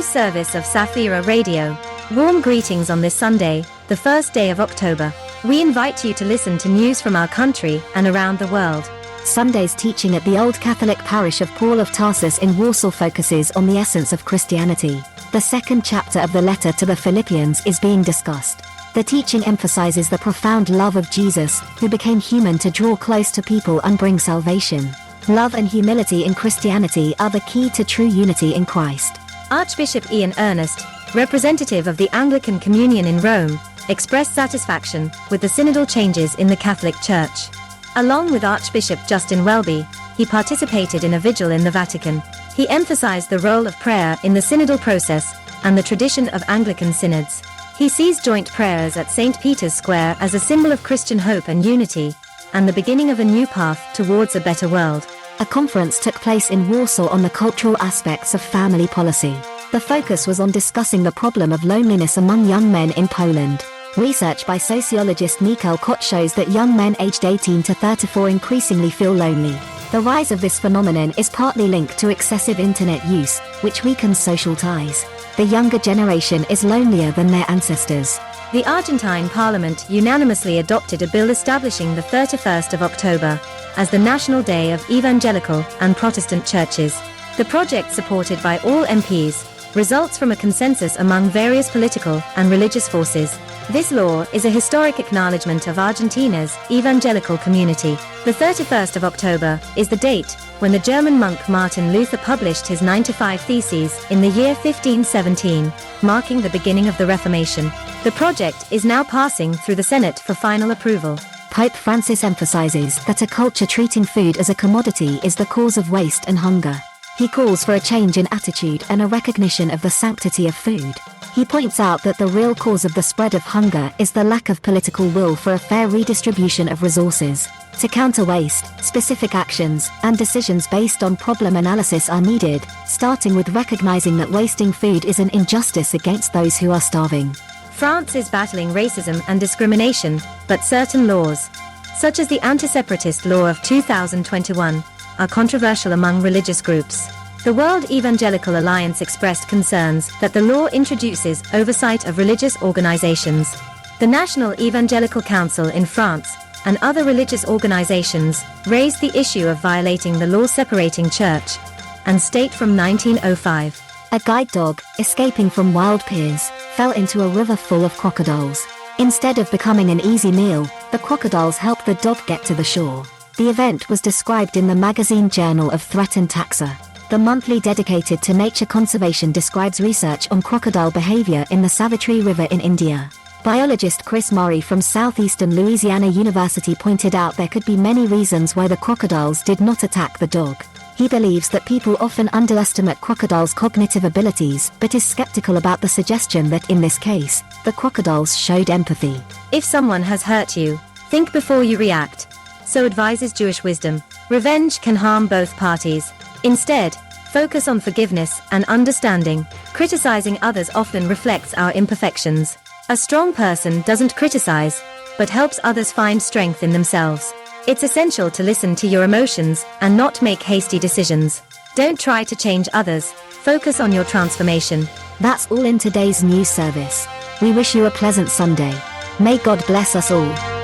service of Safira Radio. Warm greetings on this Sunday, the first day of October. We invite you to listen to news from our country and around the world. Sunday's teaching at the Old Catholic parish of Paul of Tarsus in Warsaw focuses on the essence of Christianity. The second chapter of the letter to the Philippians is being discussed. The teaching emphasizes the profound love of Jesus, who became human to draw close to people and bring salvation. Love and humility in Christianity are the key to true unity in Christ. Archbishop Ian Ernest, representative of the Anglican Communion in Rome, expressed satisfaction with the synodal changes in the Catholic Church. Along with Archbishop Justin Welby, he participated in a vigil in the Vatican. He emphasized the role of prayer in the synodal process and the tradition of Anglican synods. He sees joint prayers at St. Peter's Square as a symbol of Christian hope and unity, and the beginning of a new path towards a better world. A conference took place in Warsaw on the cultural aspects of family policy. The focus was on discussing the problem of loneliness among young men in Poland. Research by sociologist Michał Kot shows that young men aged 18 to 34 increasingly feel lonely. The rise of this phenomenon is partly linked to excessive internet use, which weakens social ties. The younger generation is lonelier than their ancestors. The Argentine Parliament unanimously adopted a bill establishing the 31st of October as the National Day of Evangelical and Protestant Churches. The project, supported by all MPs, results from a consensus among various political and religious forces. This law is a historic acknowledgement of Argentina's evangelical community. The 31st of October is the date when the German monk Martin Luther published his 95 Theses in the year 1517, marking the beginning of the Reformation. The project is now passing through the Senate for final approval. Pope Francis emphasizes that a culture treating food as a commodity is the cause of waste and hunger. He calls for a change in attitude and a recognition of the sanctity of food. He points out that the real cause of the spread of hunger is the lack of political will for a fair redistribution of resources. To counter waste, specific actions and decisions based on problem analysis are needed, starting with recognizing that wasting food is an injustice against those who are starving. France is battling racism and discrimination, but certain laws, such as the anti-separatist law of 2021, are controversial among religious groups. The World Evangelical Alliance expressed concerns that the law introduces oversight of religious organizations. The National Evangelical Council in France and other religious organizations raised the issue of violating the law separating church and state from 1905. A guide dog, escaping from wild piers, fell into a river full of crocodiles. Instead of becoming an easy meal, the crocodiles helped the dog get to the shore. The event was described in the magazine Journal of Threatened Taxa. The monthly dedicated to nature conservation describes research on crocodile behavior in the Savitri River in India. Biologist Chris Murray from Southeastern Louisiana University pointed out there could be many reasons why the crocodiles did not attack the dog. He believes that people often underestimate crocodiles' cognitive abilities, but is skeptical about the suggestion that in this case, the crocodiles showed empathy. If someone has hurt you, think before you react. So advises Jewish wisdom. Revenge can harm both parties. Instead, focus on forgiveness and understanding. Criticizing others often reflects our imperfections. A strong person doesn't criticize, but helps others find strength in themselves. It's essential to listen to your emotions and not make hasty decisions. Don't try to change others, focus on your transformation. That's all in today's news service. We wish you a pleasant Sunday. May God bless us all.